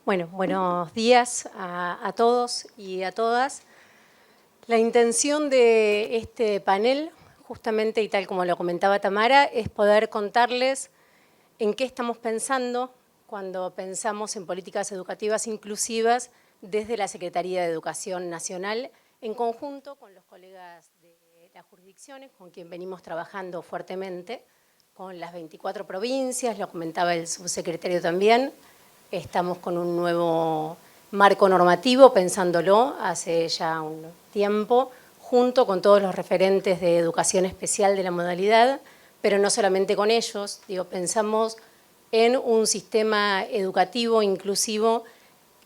Bueno, buenos días a todos y a todas. La intención de este panel, justamente y tal como lo comentaba Tamara, es poder contarles en qué estamos pensando cuando pensamos en políticas educativas inclusivas desde la Secretaría de Educación Nacional, en conjunto con los colegas de las jurisdicciones, con quien venimos trabajando fuertemente, con las 24 provincias, lo comentaba el subsecretario también. Estamos con un nuevo marco normativo, pensándolo hace ya un tiempo, junto con todos los referentes de educación especial de la modalidad, pero no solamente con ellos. Pensamos en un sistema educativo inclusivo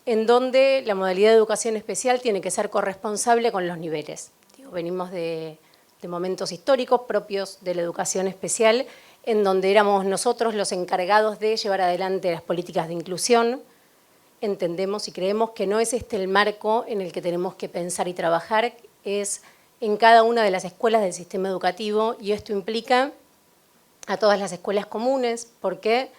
en donde la modalidad de educación especial tiene que ser corresponsable con los niveles. Venimos de momentos históricos propios de la educación especial, en donde éramos nosotros los encargados de llevar adelante las políticas de inclusión. Entendemos y creemos que no es este el marco en el que tenemos que pensar y trabajar, es en cada una de las escuelas del sistema educativo, y esto implica a todas las escuelas comunes, porque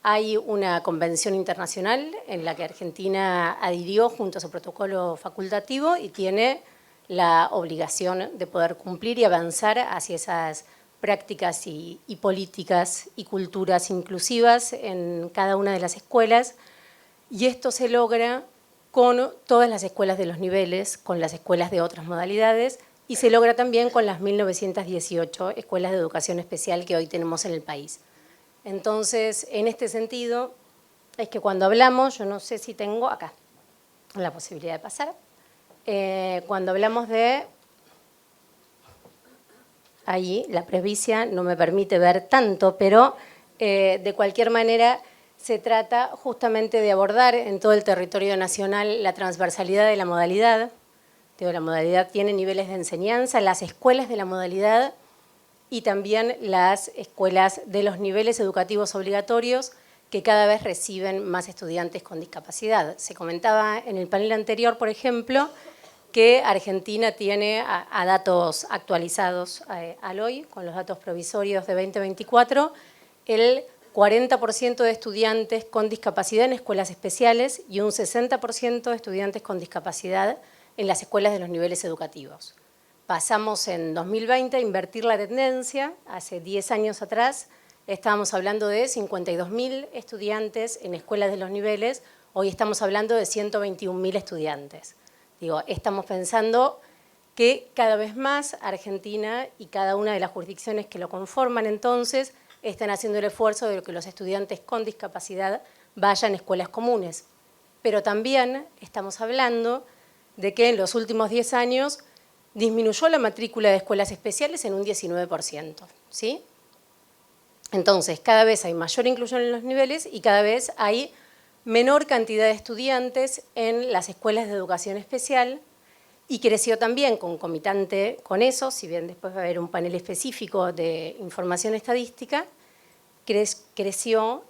hay una convención internacional en la que Argentina adhirió junto a su protocolo facultativo y tiene la obligación de poder cumplir y avanzar hacia esas prácticas y políticas y culturas inclusivas en cada una de las escuelas. Y esto se logra con todas las escuelas de los niveles, con las escuelas de otras modalidades, y se logra también con las 1918 escuelas de educación especial que hoy tenemos en el país. Entonces, en este sentido, es que cuando hablamos, yo no sé si tengo acá la posibilidad de pasar, cuando hablamos de, ahí la presbicia no me permite ver tanto, pero de cualquier manera se trata justamente de abordar en todo el territorio nacional la transversalidad de la modalidad. La modalidad tiene niveles de enseñanza, las escuelas de la modalidad y también las escuelas de los niveles educativos obligatorios que cada vez reciben más estudiantes con discapacidad. Se comentaba en el panel anterior, por ejemplo, que Argentina tiene a datos actualizados al hoy, con los datos provisorios de 2024, el 40% de estudiantes con discapacidad en escuelas especiales y un 60% de estudiantes con discapacidad en las escuelas de los niveles educativos. Pasamos en 2020 a invertir la tendencia. Hace 10 años atrás estábamos hablando de 52.000 estudiantes en escuelas de los niveles, hoy estamos hablando de 121.000 estudiantes. Estamos pensando que cada vez más Argentina y cada una de las jurisdicciones que lo conforman entonces están haciendo el esfuerzo de que los estudiantes con discapacidad vayan a escuelas comunes. Pero también estamos hablando de que en los últimos 10 años disminuyó la matrícula de escuelas especiales en un 19%, ¿sí? Entonces, cada vez hay mayor inclusión en los niveles y cada vez hay menor cantidad de estudiantes en las escuelas de educación especial, y creció también concomitante con eso, si bien después va a haber un panel específico de información estadística, creció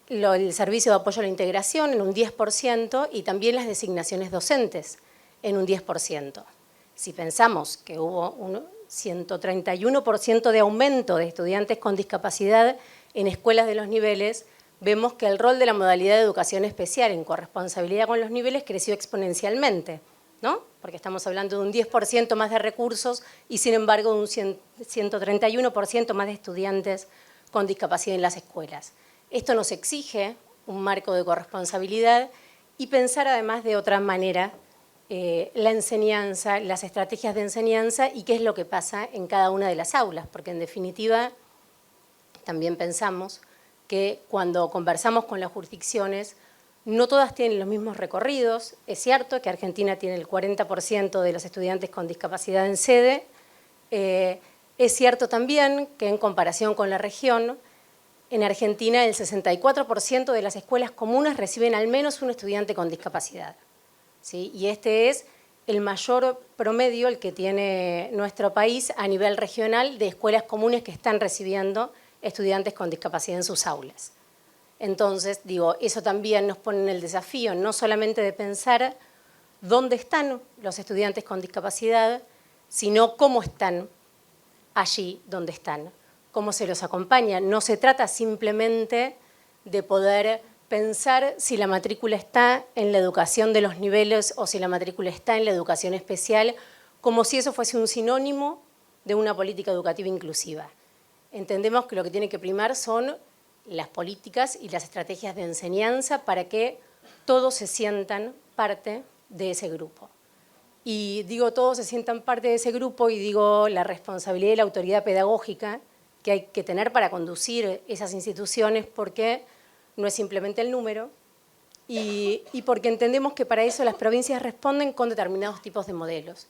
el servicio de apoyo a la integración en un 10% y también las designaciones docentes en un 10%. Si pensamos que hubo un 131% de aumento de estudiantes con discapacidad en escuelas de los niveles, vemos que el rol de la modalidad de educación especial en corresponsabilidad con los niveles creció exponencialmente, ¿no? Porque estamos hablando de un 10% más de recursos y, sin embargo, de un 131% más de estudiantes con discapacidad en las escuelas. Esto nos exige un marco de corresponsabilidad y pensar además de otra manera la enseñanza, las estrategias de enseñanza y qué es lo que pasa en cada una de las aulas, porque en definitiva también pensamos que cuando conversamos con las jurisdicciones no todas tienen los mismos recorridos. Es cierto que Argentina tiene el 40% de los estudiantes con discapacidad en sede. Es cierto también que en comparación con la región, en Argentina el 64% de las escuelas comunes reciben al menos un estudiante con discapacidad, ¿sí? Y este es el mayor promedio el que tiene nuestro país a nivel regional de escuelas comunes que están recibiendo estudiantes con discapacidad en sus aulas. Entonces, eso también nos pone en el desafío no solamente de pensar dónde están los estudiantes con discapacidad, sino cómo están allí donde están, cómo se los acompaña. No se trata simplemente de poder pensar si la matrícula está en la educación de los niveles o si la matrícula está en la educación especial, como si eso fuese un sinónimo de una política educativa inclusiva. Entendemos que lo que tiene que primar son las políticas y las estrategias de enseñanza para que todos se sientan parte de ese grupo. Y digo todos se sientan parte de ese grupo y digo la responsabilidad y la autoridad pedagógica que hay que tener para conducir esas instituciones, porque no es simplemente el número y porque entendemos que para eso las provincias responden con determinados tipos de modelos.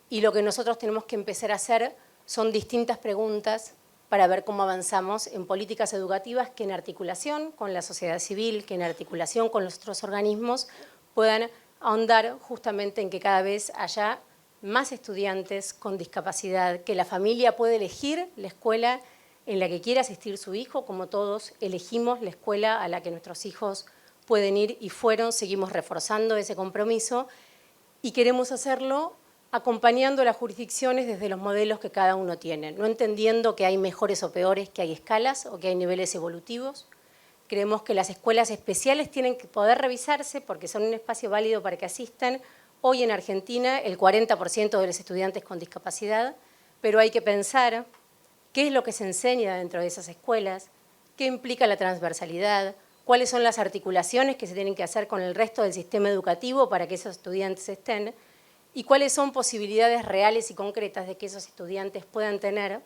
Y lo que nosotros tenemos que empezar a hacer son distintas preguntas para ver cómo avanzamos en políticas educativas que en articulación con la sociedad civil, que en articulación con los otros organismos puedan ahondar justamente en que cada vez haya más estudiantes con discapacidad, que la familia puede elegir la escuela en la que quiera asistir su hijo, como todos elegimos la escuela a la que nuestros hijos pueden ir y fueron, seguimos reforzando ese compromiso y queremos hacerlo acompañando las jurisdicciones desde los modelos que cada uno tiene, no entendiendo que hay mejores o peores, que hay escalas o que hay niveles evolutivos. Creemos que las escuelas especiales tienen que poder revisarse porque son un espacio válido para que asistan. Hoy en Argentina el 40% de los estudiantes con discapacidad, pero hay que pensar qué es lo que se enseña dentro de esas escuelas, qué implica la transversalidad, cuáles son las articulaciones que se tienen que hacer con el resto del sistema educativo para que esos estudiantes estén, y cuáles son posibilidades reales y concretas de que esos estudiantes puedan tener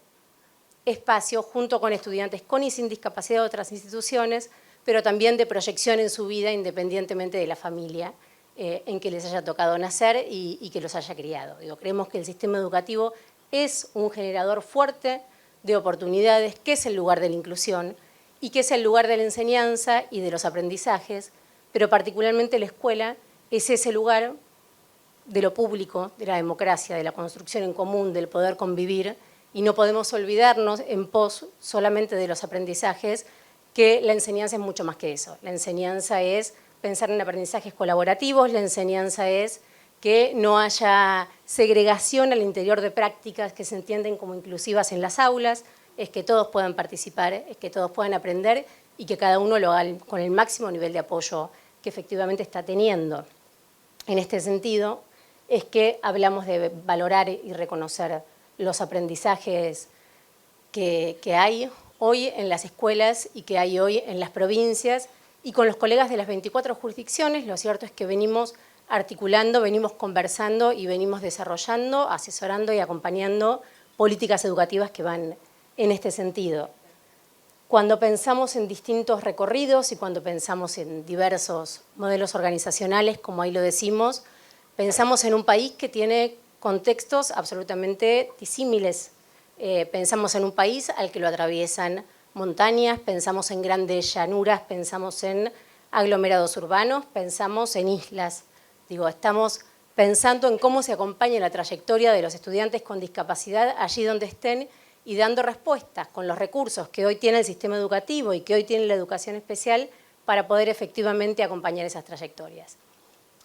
espacio junto con estudiantes con y sin discapacidad de otras instituciones, pero también de proyección en su vida independientemente de la familia en que les haya tocado nacer y que los haya criado. Creemos que el sistema educativo es un generador fuerte de oportunidades, que es el lugar de la inclusión y que es el lugar de la enseñanza y de los aprendizajes, pero particularmente la escuela es ese lugar de lo público, de la democracia, de la construcción en común, del poder convivir, y no podemos olvidarnos en pos solamente de los aprendizajes que la enseñanza es mucho más que eso. La enseñanza es pensar en aprendizajes colaborativos, la enseñanza es que no haya segregación al interior de prácticas que se entienden como inclusivas en las aulas, es que todos puedan participar, es que todos puedan aprender y que cada uno lo haga con el máximo nivel de apoyo que efectivamente está teniendo. En este sentido, es que hablamos de valorar y reconocer los aprendizajes que hay hoy en las escuelas y que hay hoy en las provincias, y con los colegas de las 24 jurisdicciones, lo cierto es que venimos articulando, venimos conversando y venimos desarrollando, asesorando y acompañando políticas educativas que van en este sentido. Cuando pensamos en distintos recorridos y cuando pensamos en diversos modelos organizacionales, como ahí lo decimos, pensamos en un país que tiene contextos absolutamente disímiles. Pensamos en un país al que lo atraviesan montañas, pensamos en grandes llanuras, pensamos en aglomerados urbanos, pensamos en islas. Estamos pensando en cómo se acompaña la trayectoria de los estudiantes con discapacidad allí donde estén y dando respuestas con los recursos que hoy tiene el sistema educativo y que hoy tiene la educación especial para poder efectivamente acompañar esas trayectorias.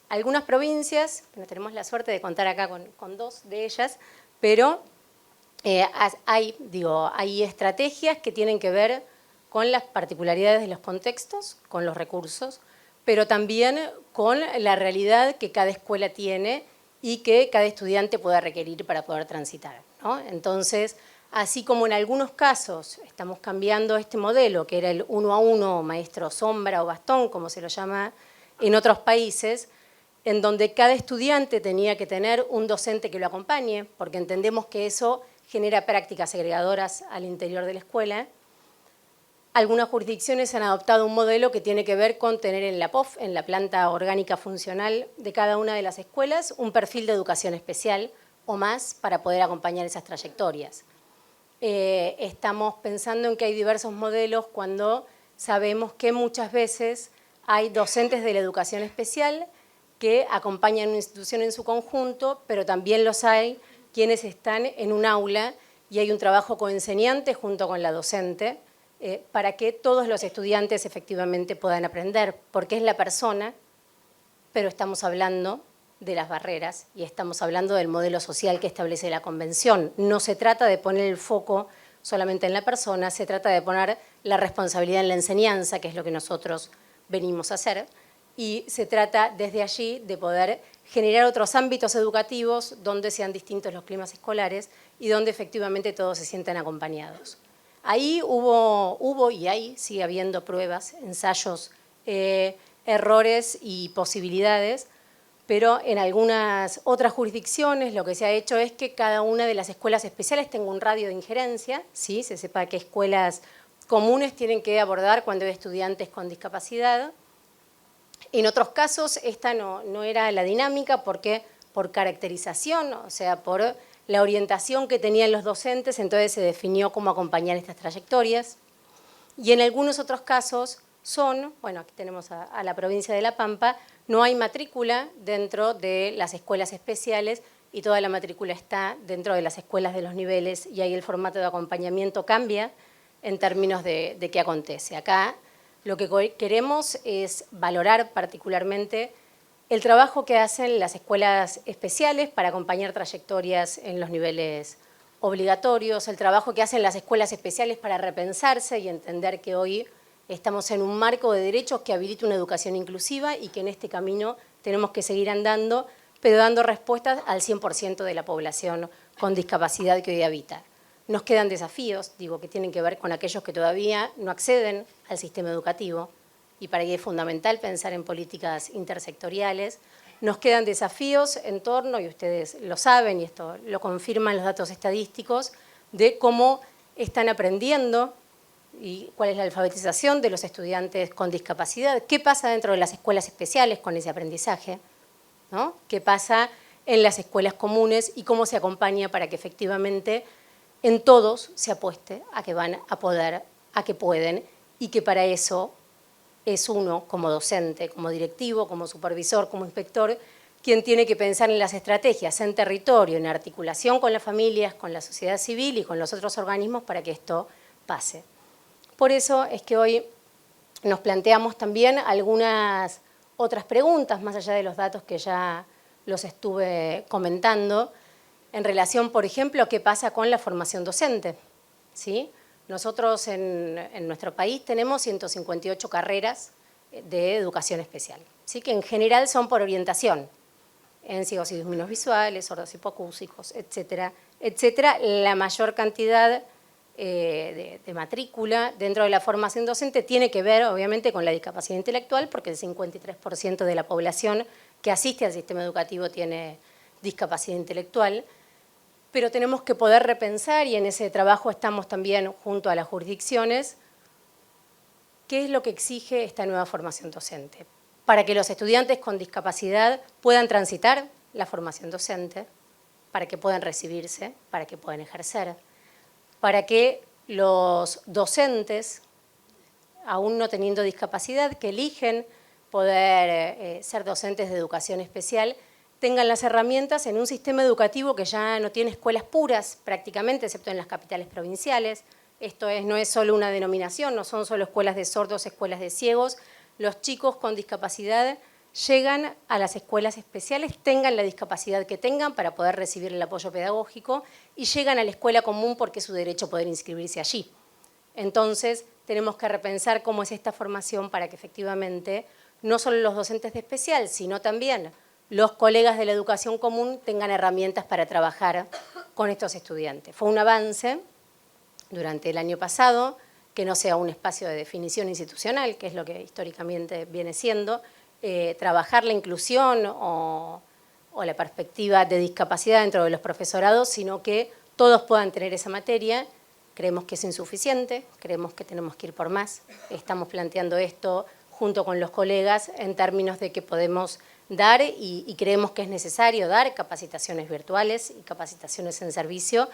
Algunas provincias, tenemos la suerte de contar acá con dos de ellas, pero hay estrategias que tienen que ver con las particularidades de los contextos, con los recursos, pero también con la realidad que cada escuela tiene y que cada estudiante pueda requerir para poder transitar, ¿no? Entonces, así como en algunos casos estamos cambiando este modelo, que era el 1 a 1, maestro sombra o bastón, como se lo llama en otros países, en donde cada estudiante tenía que tener un docente que lo acompañe, porque entendemos que eso genera prácticas segregadoras al interior de la escuela. Algunas jurisdicciones han adoptado un modelo que tiene que ver con tener en la POF, en la planta orgánica funcional de cada una de las escuelas, un perfil de educación especial o más para poder acompañar esas trayectorias. Estamos pensando en que hay diversos modelos cuando sabemos que muchas veces hay docentes de la educación especial que acompañan una institución en su conjunto, pero también los hay quienes están en un aula y hay un trabajo coenseñante junto con la docente para que todos los estudiantes efectivamente puedan aprender, porque es la persona, pero estamos hablando de las barreras y estamos hablando del modelo social que establece la Convención. No se trata de poner el foco solamente en la persona, se trata de poner la responsabilidad en la enseñanza, que es lo que nosotros venimos a hacer, y se trata desde allí de poder generar otros ámbitos educativos donde sean distintos los climas escolares y donde efectivamente todos se sientan acompañados. Ahí hubo y ahí sigue habiendo pruebas, ensayos, errores y posibilidades, pero en algunas otras jurisdicciones lo que se ha hecho es que cada una de las escuelas especiales tenga un radio de injerencia, ¿sí? Se sepa qué escuelas comunes tienen que abordar cuando hay estudiantes con discapacidad. En otros casos esta no era la dinámica porque por caracterización, o sea, por la orientación que tenían los docentes, entonces se definió cómo acompañar estas trayectorias. Y en algunos otros casos bueno, aquí tenemos a la provincia de La Pampa, no hay matrícula dentro de las escuelas especiales y toda la matrícula está dentro de las escuelas de los niveles y ahí el formato de acompañamiento cambia en términos de qué acontece. Acá lo que queremos es valorar particularmente el trabajo que hacen las escuelas especiales para acompañar trayectorias en los niveles obligatorios, el trabajo que hacen las escuelas especiales para repensarse y entender que hoy estamos en un marco de derechos que habilita una educación inclusiva y que en este camino tenemos que seguir andando, pero dando respuestas al 100% de la población con discapacidad que hoy habita. Nos quedan desafíos, digo, que tienen que ver con aquellos que todavía no acceden al sistema educativo y para ello es fundamental pensar en políticas intersectoriales. Nos quedan desafíos en torno, y ustedes lo saben y esto lo confirman los datos estadísticos, de cómo están aprendiendo y cuál es la alfabetización de los estudiantes con discapacidad, qué pasa dentro de las escuelas especiales con ese aprendizaje, ¿no? Qué pasa en las escuelas comunes y cómo se acompaña para que efectivamente en todos se apueste a que van a poder, a que pueden y que para eso es uno como docente, como directivo, como supervisor, como inspector, quien tiene que pensar en las estrategias en territorio, en articulación con las familias, con la sociedad civil y con los otros organismos para que esto pase. Por eso es que hoy nos planteamos también algunas otras preguntas, más allá de los datos que ya los estuve comentando, en relación, por ejemplo, a qué pasa con la formación docente, ¿sí? Nosotros en nuestro país tenemos 158 carreras de educación especial, ¿sí? Que en general son por orientación, en ciegos y disminuidos visuales, sordos hipoacúsicos, etcétera, etcétera. La mayor cantidad de matrícula dentro de la formación docente tiene que ver, obviamente, con la discapacidad intelectual, porque el 53% de la población que asiste al sistema educativo tiene discapacidad intelectual, pero tenemos que poder repensar, y en ese trabajo estamos también junto a las jurisdicciones, qué es lo que exige esta nueva formación docente, para que los estudiantes con discapacidad puedan transitar la formación docente, para que puedan recibirse, para que puedan ejercer, para que los docentes, aún no teniendo discapacidad, que eligen poder ser docentes de educación especial, tengan las herramientas en un sistema educativo que ya no tiene escuelas puras prácticamente, excepto en las capitales provinciales. Esto no es solo una denominación, no son solo escuelas de sordos, escuelas de ciegos. Los chicos con discapacidad llegan a las escuelas especiales, tengan la discapacidad que tengan para poder recibir el apoyo pedagógico y llegan a la escuela común porque es su derecho poder inscribirse allí. Entonces, tenemos que repensar cómo es esta formación para que efectivamente no solo los docentes de especial, sino también los colegas de la educación común tengan herramientas para trabajar con estos estudiantes. Fue un avance durante el año pasado, que no sea un espacio de definición institucional, que es lo que históricamente viene siendo, trabajar la inclusión o la perspectiva de discapacidad dentro de los profesorados, sino que todos puedan tener esa materia. Creemos que es insuficiente, creemos que tenemos que ir por más. Estamos planteando esto junto con los colegas en términos de que podemos dar y creemos que es necesario dar capacitaciones virtuales y capacitaciones en servicio,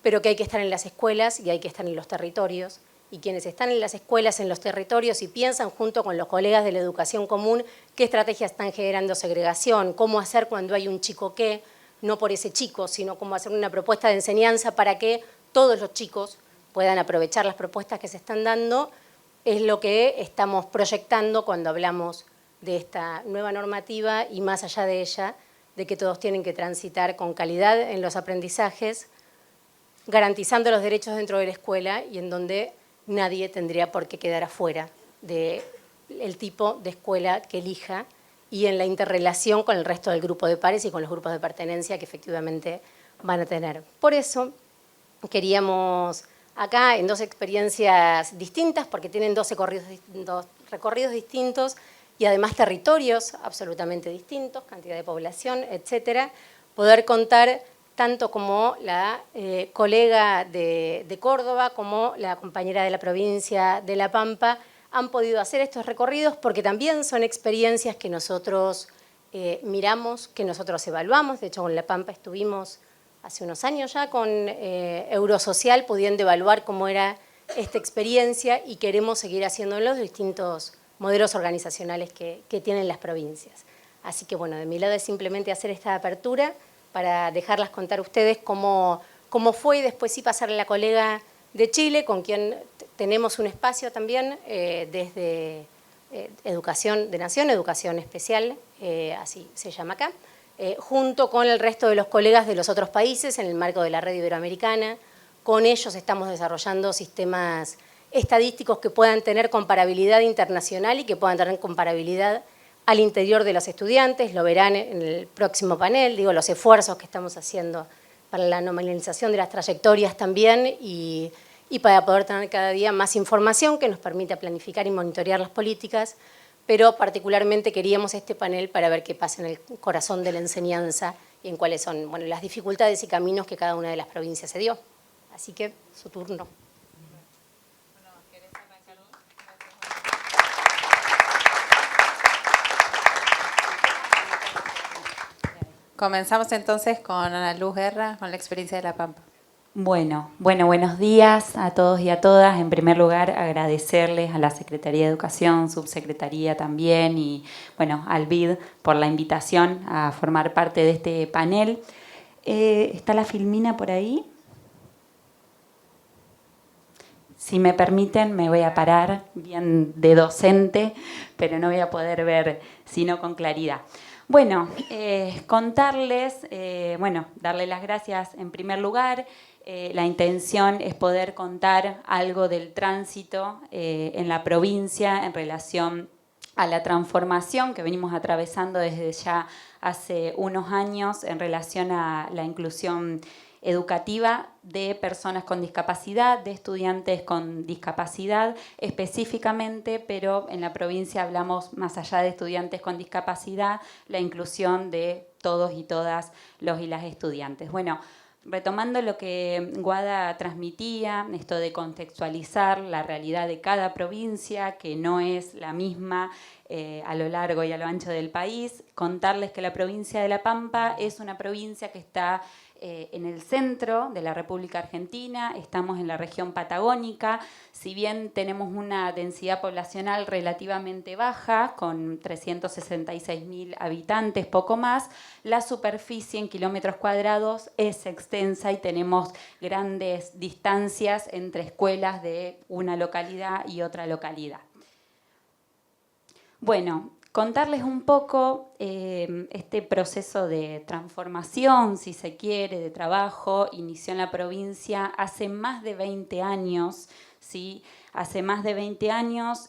pero que hay que estar en las escuelas y hay que estar en los territorios. Y quienes están en las escuelas, en los territorios y piensan junto con los colegas de la educación común qué estrategias están generando segregación, cómo hacer cuando hay un chico que, no por ese chico, sino cómo hacer una propuesta de enseñanza para que todos los chicos puedan aprovechar las propuestas que se están dando, es lo que estamos proyectando cuando hablamos de esta nueva normativa y más allá de ella, de que todos tienen que transitar con calidad en los aprendizajes, garantizando los derechos dentro de la escuela y en donde nadie tendría por qué quedar afuera de el tipo de escuela que elija y en la interrelación con el resto del grupo de pares y con los grupos de pertenencia que efectivamente van a tener. Por eso queríamos acá en dos experiencias distintas, porque tienen dos recorridos distintos y además territorios absolutamente distintos, cantidad de población, etcétera, poder contar tanto como la colega de Córdoba como la compañera de la provincia de La Pampa han podido hacer estos recorridos porque también son experiencias que nosotros miramos, que nosotros evaluamos. De hecho, con La Pampa estuvimos hace unos años ya con Eurosocial, pudiendo evaluar cómo era esta experiencia y queremos seguir haciendo en los distintos modelos organizacionales que tienen las provincias. Así que, bueno, de mi lado es simplemente hacer esta apertura para dejarlas contar ustedes cómo fue y después sí pasarle a la colega de Chile, con quien tenemos un espacio también desde Educación de Nación, Educación Especial, así se llama acá, junto con el resto de los colegas de los otros países en el marco de la red iberoamericana. Con ellos estamos desarrollando sistemas estadísticos que puedan tener comparabilidad internacional y que puedan tener comparabilidad al interior de los estudiantes. Lo verán en el próximo panel, digo, los esfuerzos que estamos haciendo para la normalización de las trayectorias también y para poder tener cada día más información que nos permita planificar y monitorear las políticas, pero particularmente queríamos este panel para ver qué pasa en el corazón de la enseñanza y en cuáles son, bueno, las dificultades y caminos que cada una de las provincias se dio. Así que, su turno. Comenzamos entonces con Ana Luz Guerra, con la experiencia de La Pampa. Bueno, buenos días a todos y a todas. En primer lugar, agradecerles a la Secretaría de Educación, Subsecretaría también y, bueno, al BID por la invitación a formar parte de este panel. ¿Está la filmina por ahí? Si me permiten, me voy a parar bien de docente, pero no voy a poder ver sino con claridad. Bueno, contarles, darle las gracias en primer lugar. La intención es poder contar algo del tránsito en la provincia en relación a la transformación que venimos atravesando desde ya hace unos años en relación a la inclusión educativa de personas con discapacidad, de estudiantes con discapacidad específicamente, pero en la provincia hablamos más allá de estudiantes con discapacidad, la inclusión de todos y todas los y las estudiantes. Bueno, retomando lo que Guada transmitía, esto de contextualizar la realidad de cada provincia, que no es la misma a lo largo y a lo ancho del país, contarles que la provincia de La Pampa es una provincia que está en el centro de la República Argentina, estamos en la región patagónica, si bien tenemos una densidad poblacional relativamente baja, con 366.000 habitantes, poco más, la superficie en kilómetros cuadrados es extensa y tenemos grandes distancias entre escuelas de una localidad y otra localidad. Bueno, contarles un poco este proceso de transformación, si se quiere, de trabajo, inició en la provincia hace más de 20 años, ¿sí? Hace más de 20 años,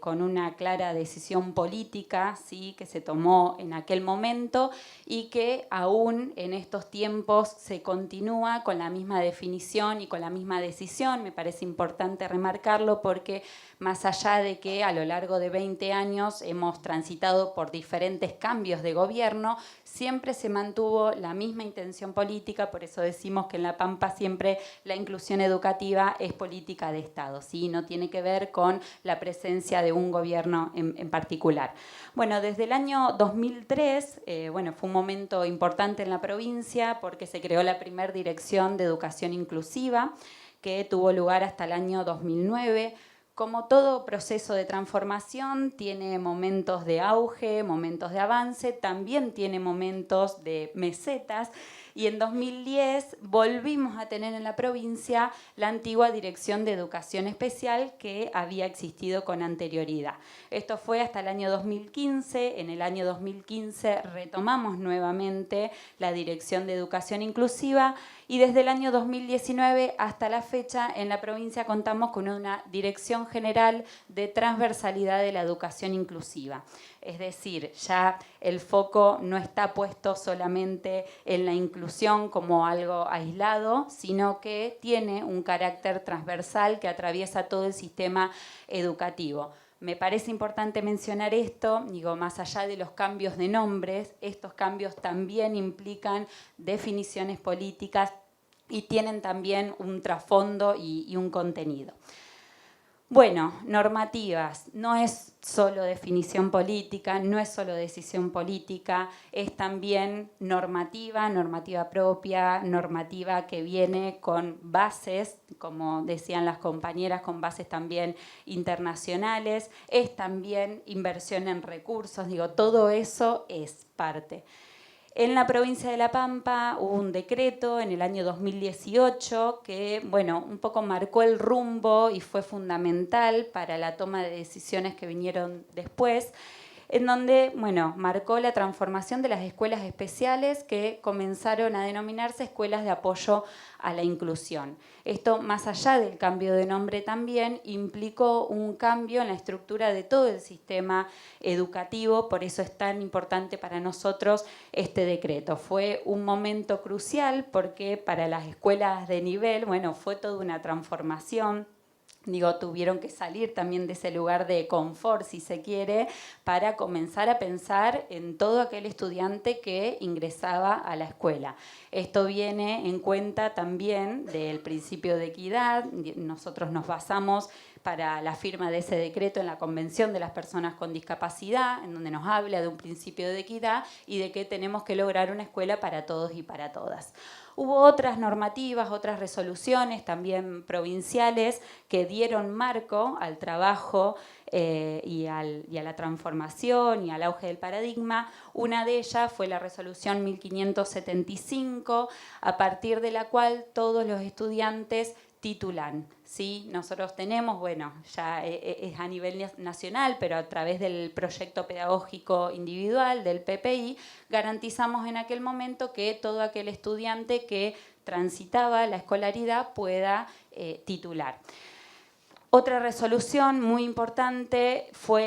con una clara decisión política, ¿sí?, que se tomó en aquel momento y que aún en estos tiempos se continúa con la misma definición y con la misma decisión. Me parece importante remarcarlo porque más allá de que a lo largo de 20 años hemos transitado por diferentes cambios de gobierno, siempre se mantuvo la misma intención política, por eso decimos que en La Pampa siempre la inclusión educativa es política de Estado, ¿sí? No tiene que ver con la presencia de un gobierno en particular. Bueno, desde el año 2003, fue un momento importante en la provincia porque se creó la primera Dirección de Educación Inclusiva, que tuvo lugar hasta el año 2009. Como todo proceso de transformación, tiene momentos de auge, momentos de avance, también tiene momentos de mesetas, y en 2010 volvimos a tener en la provincia la antigua Dirección de Educación Especial que había existido con anterioridad. Esto fue hasta el año 2015. En el año 2015 retomamos nuevamente la Dirección de Educación Inclusiva y desde el año 2019 hasta la fecha en la provincia contamos con una Dirección General de Transversalidad de la Educación Inclusiva. Es decir, ya el foco no está puesto solamente en la inclusión como algo aislado, sino que tiene un carácter transversal que atraviesa todo el sistema educativo. Me parece importante mencionar esto, digo, más allá de los cambios de nombres, estos cambios también implican definiciones políticas y tienen también un trasfondo y un contenido. Bueno, normativas, no es solo definición política, no es solo decisión política, es también normativa, normativa propia, normativa que viene con bases, como decían las compañeras, con bases también internacionales, es también inversión en recursos, digo, todo eso es parte. En la provincia de La Pampa hubo un decreto en el año 2018 que, bueno, un poco marcó el rumbo y fue fundamental para la toma de decisiones que vinieron después, en donde, bueno, marcó la transformación de las escuelas especiales que comenzaron a denominarse escuelas de apoyo a la inclusión. Esto, más allá del cambio de nombre también, implicó un cambio en la estructura de todo el sistema educativo, por eso es tan importante para nosotros este decreto. Fue un momento crucial porque para las escuelas de nivel, bueno, fue toda una transformación. Digo, tuvieron que salir también de ese lugar de confort, si se quiere, para comenzar a pensar en todo aquel estudiante que ingresaba a la escuela. Esto viene en cuenta también del principio de equidad. Nosotros nos basamos para la firma de ese decreto en la Convención de las Personas con Discapacidad, en donde nos habla de un principio de equidad y de que tenemos que lograr una escuela para todos y para todas. Hubo otras normativas, otras resoluciones también provinciales que dieron marco al trabajo y a la transformación y al auge del paradigma. Una de ellas fue la resolución 1575, a partir de la cual todos los estudiantes titulan, ¿sí? Nosotros tenemos, bueno, ya es a nivel nacional, pero a través del proyecto pedagógico individual, del PPI, garantizamos en aquel momento que todo aquel estudiante que transitaba la escolaridad pueda titular. Otra resolución muy importante fue